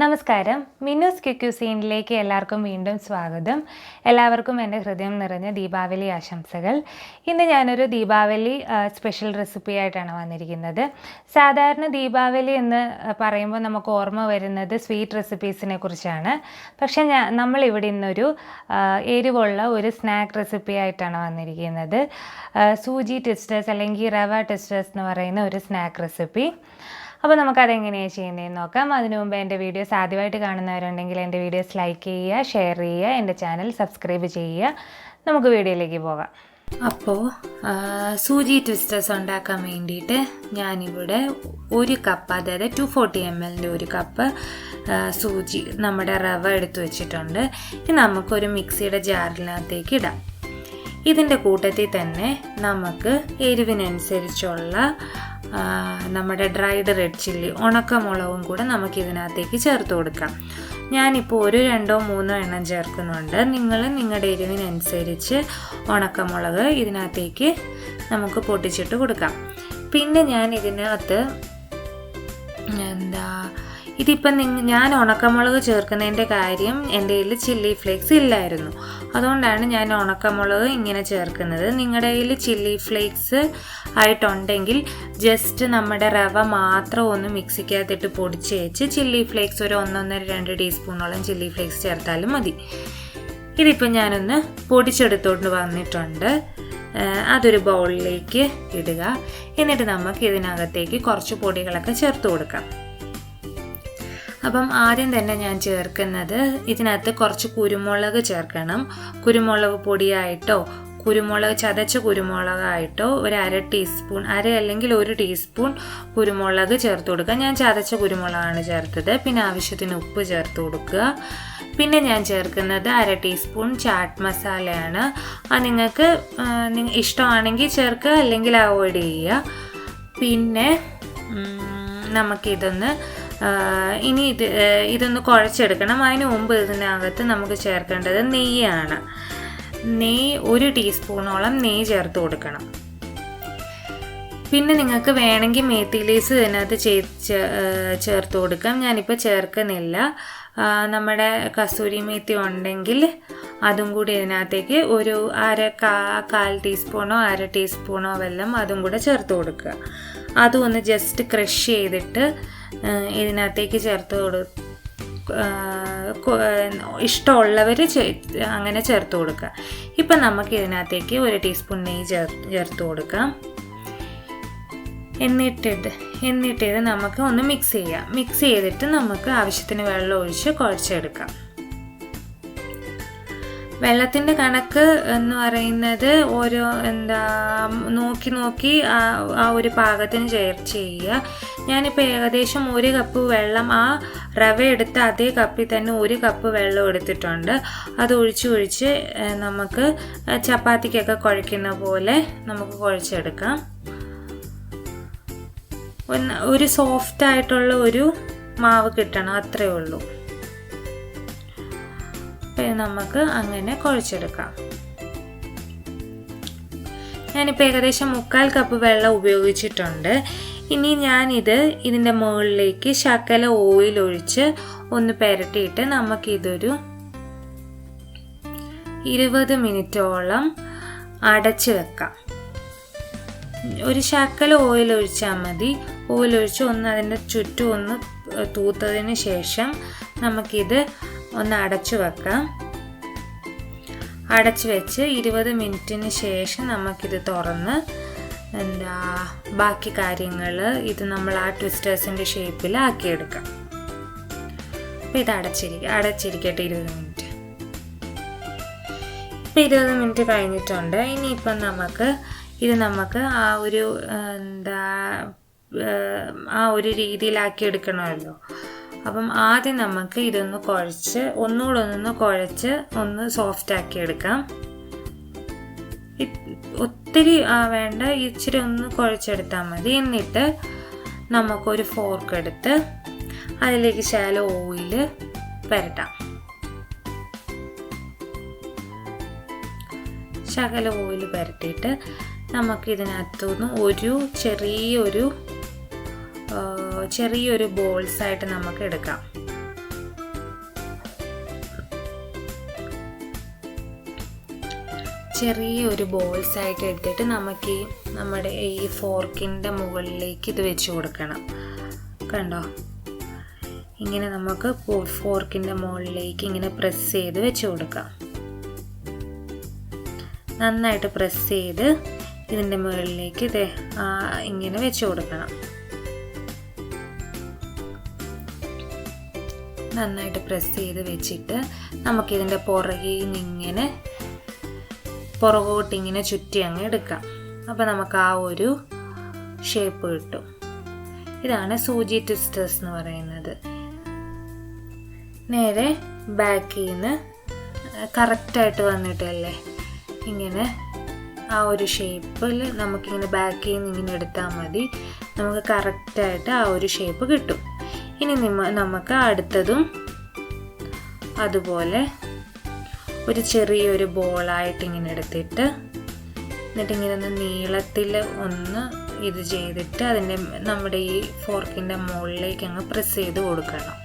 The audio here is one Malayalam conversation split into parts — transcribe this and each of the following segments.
നമസ്കാരം. മിന്നൂസ് ക്യുക്യൂസീനിലേക്ക് എല്ലാവർക്കും വീണ്ടും സ്വാഗതം. എല്ലാവർക്കും എൻ്റെ ഹൃദയം നിറഞ്ഞ ദീപാവലി ആശംസകൾ. ഇന്ന് ഞാനൊരു ദീപാവലി സ്പെഷ്യൽ റെസിപ്പി ആയിട്ടാണ് വന്നിരിക്കുന്നത്. സാധാരണ ദീപാവലി എന്ന് പറയുമ്പോൾ നമുക്ക് ഓർമ്മ വരുന്നത് സ്വീറ്റ് റെസിപ്പീസിനെ കുറിച്ചാണ്. പക്ഷേ നമ്മളിവിടെ ഇന്നൊരു എരിവുള്ള ഒരു സ്നാക്ക് റെസിപ്പി ആയിട്ടാണ് വന്നിരിക്കുന്നത്. സൂജി ട്വിസ്റ്റേഴ്സ് അല്ലെങ്കിൽ റവ ട്വിസ്റ്റേഴ്സ് എന്ന് പറയുന്ന ഒരു സ്നാക്ക് റെസിപ്പി. അപ്പോൾ നമുക്കതെങ്ങനെയാണ് ചെയ്യുന്നതെന്ന് നോക്കാം. അതിനു മുമ്പ് എൻ്റെ വീഡിയോസ് ആദ്യമായിട്ട് കാണുന്നവരുണ്ടെങ്കിൽ എൻ്റെ വീഡിയോസ് ലൈക്ക് ചെയ്യുക, ഷെയർ ചെയ്യുക, എൻ്റെ ചാനൽ സബ്സ്ക്രൈബ് ചെയ്യുക. നമുക്ക് വീഡിയോയിലേക്ക് പോകാം. അപ്പോൾ സൂജി ട്വിസ്റ്റേഴ്സ് ഉണ്ടാക്കാൻ വേണ്ടിയിട്ട് ഞാനിവിടെ ഒരു കപ്പ്, അതായത് 240 ml ഒരു കപ്പ് സൂജി നമ്മുടെ റവ എടുത്തു വെച്ചിട്ടുണ്ട്. ഇത് നമുക്കൊരു മിക്സിയുടെ ജാറിനകത്തേക്ക് ഇടാം. ഇതിൻ്റെ കൂട്ടത്തിൽ തന്നെ നമുക്ക് എരിവിനനുസരിച്ചുള്ള നമ്മുടെ ഡ്രൈഡ് റെഡ് ചില്ലി, ഉണക്കമുളകും കൂടെ നമുക്കിതിനകത്തേക്ക് ചേർത്ത് കൊടുക്കാം. ഞാനിപ്പോൾ 1, 2, 3 എണ്ണം ചേർക്കുന്നുണ്ട്. നിങ്ങൾ നിങ്ങളുടെ എരിവിനനുസരിച്ച് ഉണക്കമുളക് ഇതിനകത്തേക്ക് നമുക്ക് പൊട്ടിച്ചിട്ട് കൊടുക്കാം. പിന്നെ ഞാൻ ഇതിനകത്ത് ഇതിപ്പം ഞാൻ ഉണക്കമുളക് ചേർക്കുന്നതിൻ്റെ കാര്യം എൻ്റെ കയ്യിൽ ചില്ലി ഫ്ലേക്സ് ഇല്ലായിരുന്നു. അതുകൊണ്ടാണ് ഞാൻ ഉണക്കമുളക് ഇങ്ങനെ ചേർക്കുന്നത്. നിങ്ങളുടെ കയ്യിൽ ചില്ലി ഫ്ലേക്സ് ആയിട്ടുണ്ടെങ്കിൽ ജസ്റ്റ് നമ്മുടെ റവ മാത്രം ഒന്ന് മിക്സിക്കകത്തിട്ട് പൊടിച്ച് വെച്ച് ചില്ലി ഫ്ലേക്സ് ഒരു 1-1.5 ടീസ്പൂണോളം ചില്ലി ഫ്ലേക്സ് ചേർത്താലും മതി. ഇതിപ്പോൾ ഞാനൊന്ന് പൊടിച്ചെടുത്തോണ്ട് വന്നിട്ടുണ്ട്. അതൊരു ബൗളിലേക്ക് ഇടുക. എന്നിട്ട് നമുക്ക് ഇതിനകത്തേക്ക് കുറച്ച് പൊടികളൊക്കെ ചേർത്ത് കൊടുക്കാം. അപ്പം ആദ്യം തന്നെ ഞാൻ ചേർക്കുന്നത്, ഇതിനകത്ത് കുറച്ച് കുരുമുളക് ചേർക്കണം. കുരുമുളക് പൊടിയായിട്ടോ ചതച്ച കുരുമുളകായിട്ടോ ഒരു 1/2 ടീസ്പൂൺ, അല്ലെങ്കിൽ 1 ടീസ്പൂൺ കുരുമുളക് ചേർത്ത് കൊടുക്കുക. ഞാൻ ചതച്ച കുരുമുളകാണ് ചേർത്തത്. പിന്നെ ആവശ്യത്തിന് ഉപ്പ് ചേർത്ത് കൊടുക്കുക. പിന്നെ ഞാൻ ചേർക്കുന്നത് 1/2 ടീസ്പൂൺ ചാട്ട് മസാലയാണ്. അത് നിങ്ങൾക്ക് ഇഷ്ടമാണെങ്കിൽ ചേർക്കുക, അല്ലെങ്കിൽ അവോയ്ഡ് ചെയ്യുക. പിന്നെ നമുക്കിതൊന്ന് ഇതൊന്ന് കുഴച്ചെടുക്കണം. അതിന് മുമ്പ് ഇതിനകത്ത് നമുക്ക് ചേർക്കേണ്ടത് നെയ്യാണ്. നെയ്യ് 1 ടീസ്പൂണോളം നെയ്യ് ചേർത്ത് കൊടുക്കണം. പിന്നെ നിങ്ങൾക്ക് വേണമെങ്കിൽ മേത്തി ലീസ് ഇതിനകത്ത് ചേർത്ത് കൊടുക്കാം. ഞാനിപ്പോൾ ചേർക്കുന്നില്ല. നമ്മുടെ കസൂരി മേത്തി ഉണ്ടെങ്കിൽ അതും കൂടി ഇതിനകത്തേക്ക് ഒരു 1/4 ടീസ്പൂണോ 1/2 ടീസ്പൂണോ വെല്ലം അതും കൂടെ ചേർത്ത് കൊടുക്കുക. അതും ഒന്ന് ജസ്റ്റ് ക്രഷ് ചെയ്തിട്ട് ഇതിനകത്തേക്ക് ചേർത്ത് ഇഷ്ടമുള്ളവർ അങ്ങനെ ചേർത്ത് കൊടുക്കുക. ഇപ്പം നമുക്ക് ഇതിനകത്തേക്ക് 1 ടീസ്പൂൺ നെയ്യ് ചേർത്ത് കൊടുക്കാം. എന്നിട്ടിത് നമുക്ക് ഒന്ന് മിക്സ് ചെയ്യാം. മിക്സ് ചെയ്തിട്ട് നമുക്ക് ആവശ്യത്തിന് വെള്ളം ഒഴിച്ച് കുഴച്ചെടുക്കാം. വെള്ളത്തിൻ്റെ കണക്ക് എന്ന് പറയുന്നത് ഓരോ നോക്കി ആ ഒരു പാകത്തിന് ചെയ്യുക. ഞാനിപ്പോൾ ഏകദേശം 1 കപ്പ് വെള്ളം, ആ റവ എടുത്ത് അതേ കപ്പിൽ തന്നെ 1 കപ്പ് വെള്ളം എടുത്തിട്ടുണ്ട്. അത് ഒഴിച്ച് നമുക്ക് ചപ്പാത്തിക്കൊക്കെ കുഴയ്ക്കുന്ന പോലെ നമുക്ക് കുഴച്ചെടുക്കാം. ഒരു സോഫ്റ്റായിട്ടുള്ള ഒരു മാവ് കിട്ടണം, അത്രയേ ഉള്ളൂ. നമുക്ക് അങ്ങനെ കുഴച്ചെടുക്കാം. ഞാനിപ്പോൾ ഏകദേശം 3/4 കപ്പ് വെള്ളം ഉപയോഗിച്ചിട്ടുണ്ട്. ഇനി ഇതിൻ്റെ മുകളിലേക്ക് ശകല ഓയിൽ ഒഴിച്ച് ഒന്ന് പുരട്ടിയിട്ട് നമുക്കിതൊരു 20 മിനിറ്റോളം അടച്ച് വെക്കാം. ഒരു ശകല ഓയിൽ ഒഴിച്ചാൽ മതി. ഓയിൽ ഒഴിച്ച് അതിൻ്റെ ചുറ്റും ഒന്ന് തൂത്തതിന് ശേഷം നമുക്കിത് ഒന്ന് അടച്ചു വെക്കാം. അടച്ചു വെച്ച് 20 മിനിറ്റിന് ശേഷം നമുക്കിത് തുറന്ന് ബാക്കി കാര്യങ്ങൾ നമ്മൾ ആ ട്വിസ്റ്റേഴ്സിൻ്റെ ഷേപ്പിൽ ആക്കിയെടുക്കാം. അപ്പോൾ ഇത് അടച്ചിരിക്കട്ടെ 20 മിനിറ്റ്. ഇപ്പോൾ 20 മിനിറ്റ് കഴിഞ്ഞിട്ടുണ്ട്. ഇനിയിപ്പം നമുക്ക് ആ ഒരു രീതിയിലാക്കി എടുക്കണമല്ലോ. അപ്പം ആദ്യം നമുക്ക് ഇതൊന്ന് കുഴച്ച് ഒന്ന് സോഫ്റ്റ് ആക്കി എടുക്കാം. ഒത്തിരി വേണ്ട, ഇച്ചിരി ഒന്ന് കുഴച്ചെടുത്താൽ മതി. എന്നിട്ട് നമുക്കൊരു ഫോർക്ക് എടുത്ത് അതിലേക്ക് ശകലം ഓയിൽ പുരട്ടാം. ശകലം ഓയിൽ പുരട്ടിയിട്ട് നമുക്കിതിനകത്തുനിന്ന് ഒരു ചെറിയൊരു ബോൾസായിട്ട് നമുക്ക് എടുക്കാം. ചെറിയൊരു ബോൾസായിട്ട് എടുത്തിട്ട് നമുക്ക് നമ്മുടെ ഈ ഫോർക്കിൻ്റെ മുകളിലേക്ക് ഇത് വെച്ച് കൊടുക്കണം. കണ്ടോ, ഇങ്ങനെ നമുക്ക് ഫോർക്കിൻ്റെ മുകളിലേക്ക് ഇങ്ങനെ പ്രസ് ചെയ്ത് വെച്ച് കൊടുക്കാം. നന്നായിട്ട് പ്രസ് ചെയ്ത് ഇതിൻ്റെ മുകളിലേക്ക് ഇത് ഇങ്ങനെ വെച്ച് കൊടുക്കണം. നന്നായിട്ട് പ്രസ് ചെയ്ത് വെച്ചിട്ട് നമുക്കിതിൻ്റെ പുറകോട്ടിങ്ങനെ ചുറ്റി അങ്ങ് എടുക്കാം. അപ്പോൾ നമുക്ക് ആ ഒരു ഷേപ്പ് കിട്ടും. ഇതാണ് സൂചി ട്വിസ്റ്റേഴ്സ് എന്ന് പറയുന്നത്. നേരെ ബാക്കിൽ നിന്ന് കറക്റ്റായിട്ട് വന്നിട്ടല്ലേ ഇങ്ങനെ ആ ഒരു ഷേപ്പിൽ നമുക്കിങ്ങനെ ബാക്കിൽ നിന്ന് ഇങ്ങനെ എടുത്താൽ മതി. നമുക്ക് കറക്റ്റായിട്ട് ആ ഒരു ഷേപ്പ് കിട്ടും. ഇനി നമുക്ക് അടുത്തതും അതുപോലെ ഒരു ചെറിയൊരു ബോളായിട്ട് ഇങ്ങനെ എടുത്തിട്ട് എന്നിട്ട് ഇങ്ങനെ ഒന്ന് നീളത്തിൽ ഒന്ന് ഇത് ചെയ്തിട്ട് നമ്മുടെ ഈ ഫോർക്കിൻ്റെ മുകളിലേക്ക് അങ്ങ് പ്രസ് ചെയ്ത് കൊടുക്കണം.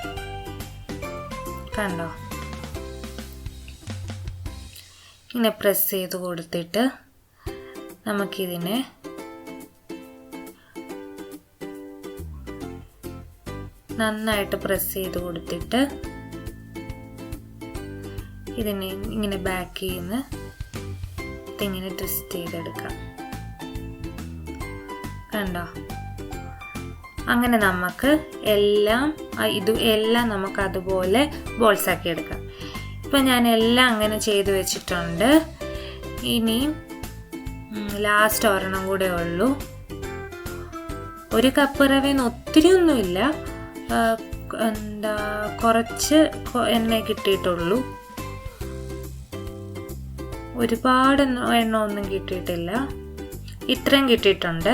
കണ്ടോ, ഇങ്ങനെ പ്രസ് ചെയ്ത് കൊടുത്തിട്ട് നമുക്കിതിനെ നന്നായിട്ട് പ്രസ് ചെയ്ത് കൊടുത്തിട്ട് ഇതിനെ ഇങ്ങനെ ബാക്കിൽ നിന്ന് ഇതിങ്ങനെ ട്വിസ്റ്റ് ചെയ്തെടുക്കാം. കണ്ടോ, അങ്ങനെ നമുക്ക് എല്ലാം നമുക്ക് അതുപോലെ ബോൾസാക്കി എടുക്കാം. ഇപ്പം ഞാൻ എല്ലാം അങ്ങനെ ചെയ്ത് വെച്ചിട്ടുണ്ട്. ഇനി ലാസ്റ്റ് ഒരെണ്ണം കൂടെ ഉള്ളൂ. 1 കപ്പ് റവയെന്ന് ഒത്തിരി ഒന്നുമില്ല, കുറച്ച് എണ്ണ കിട്ടിയിട്ടുള്ളൂ. ഒരുപാട് എണ്ണ ഒന്നും കിട്ടിയിട്ടില്ല, ഇത്രയും കിട്ടിയിട്ടുണ്ട്.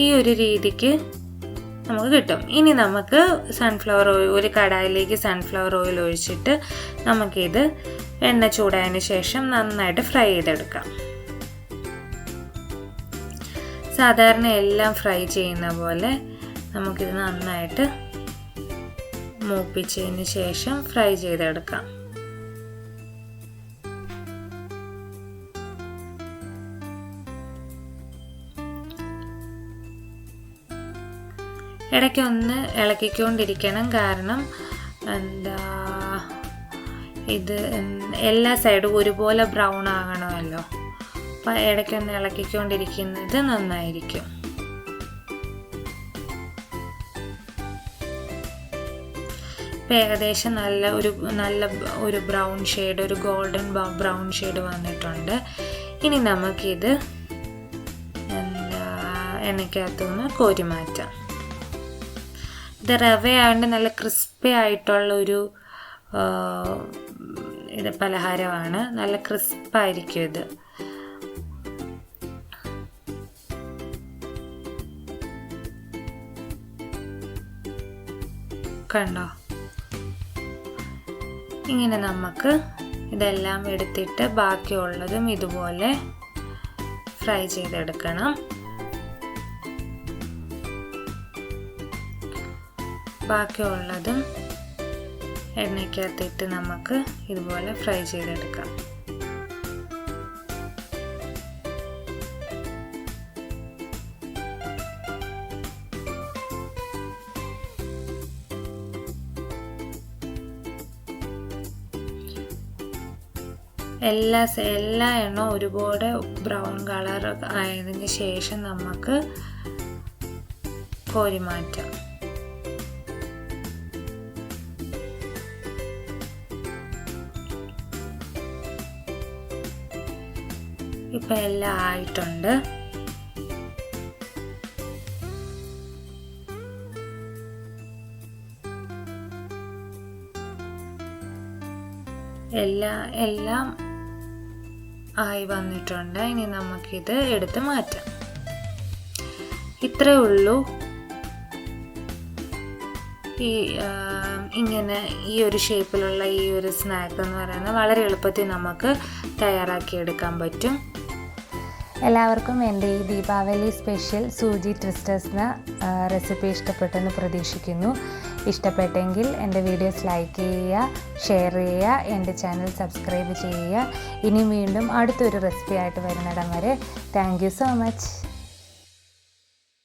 ഈ ഒരു രീതിക്ക് നമുക്ക് കിട്ടും. ഇനി നമുക്ക് ഒരു കടായിലേക്ക് സൺഫ്ലവർ ഓയിൽ ഒഴിച്ചിട്ട് നമുക്കിത് എണ്ണ ചൂടായതിന് ശേഷം നന്നായിട്ട് ഫ്രൈ ചെയ്തെടുക്കാം. സാധാരണ എല്ലാം ഫ്രൈ ചെയ്യുന്ന പോലെ നമുക്കിത് നന്നായിട്ട് മൂപ്പിച്ചതിന് ശേഷം ഫ്രൈ ചെയ്തെടുക്കാം. ഇടയ്ക്കൊന്ന് ഇളക്കിക്കൊണ്ടിരിക്കണം, കാരണം ഇത് എല്ലാ സൈഡും ഒരുപോലെ ബ്രൗൺ ആകണമല്ലോ. അപ്പം ഇടയ്ക്കൊന്ന് ഇളക്കിക്കൊണ്ടിരിക്കുന്നത് നന്നായിരിക്കും. ഇപ്പം ഏകദേശം നല്ല ഒരു ബ്രൗൺ ഷെയ്ഡ്, ഒരു ഗോൾഡൻ ബ്രൗൺ ഷെയ്ഡ് വന്നിട്ടുണ്ട്. ഇനി നമുക്കിത് എണ്ണയ്ക്കകത്തുനിന്ന് കോരി മാറ്റാം. ഇത് റവയായതുകൊണ്ട് നല്ല ക്രിസ്പി ആയിട്ടുള്ളൊരു പലഹാരമാണ്. നല്ല ക്രിസ്പായിരിക്കും ഇത്. കണ്ടോ, ഇങ്ങനെ നമുക്ക് ഇതെല്ലാം എടുത്തിട്ട് ബാക്കിയുള്ളതും ഇതുപോലെ ഫ്രൈ ചെയ്തെടുക്കണം. ബാക്കിയുള്ളതും എണ്ണയ്ക്കകത്തിട്ട് നമുക്ക് ഇതുപോലെ ഫ്രൈ ചെയ്തെടുക്കാം. എല്ലാ എണ്ണവും ഒരുപാട് ബ്രൗൺ കളർ ആയതിന് ശേഷം നമുക്ക് കോരി മാറ്റാം. ഇപ്പം എല്ലാം ആയിട്ടുണ്ട്. എല്ലാം ആയി വന്നിട്ടുണ്ട്. ഇനി നമുക്കിത് എടുത്ത് മാറ്റാം. ഇത്രയേ ഉള്ളൂ. ഇങ്ങനെ ഈ ഒരു ഷേപ്പിലുള്ള ഈ ഒരു സ്നാക്ക് എന്ന് പറയുന്നത് വളരെ എളുപ്പത്തിൽ നമുക്ക് തയ്യാറാക്കിയെടുക്കാൻ പറ്റും. എല്ലാവർക്കും എൻ്റെ ഈ ദീപാവലി സ്പെഷ്യൽ സൂജി ട്വിസ്റ്റേഴ്സിന് റെസിപ്പി ഇഷ്ടപ്പെട്ടെന്ന് പ്രതീക്ഷിക്കുന്നു. ഇഷ്ടപ്പെട്ടെങ്കിൽ എൻ്റെ വീഡിയോസ് ലൈക്ക് ചെയ്യുക, ഷെയർ ചെയ്യുക, എൻ്റെ ചാനൽ സബ്സ്ക്രൈബ് ചെയ്യുക. ഇനി വീണ്ടും അടുത്തൊരു റെസിപ്പി ആയിട്ട് വരുന്നിടം വരെ താങ്ക് യു സോ മച്ച്.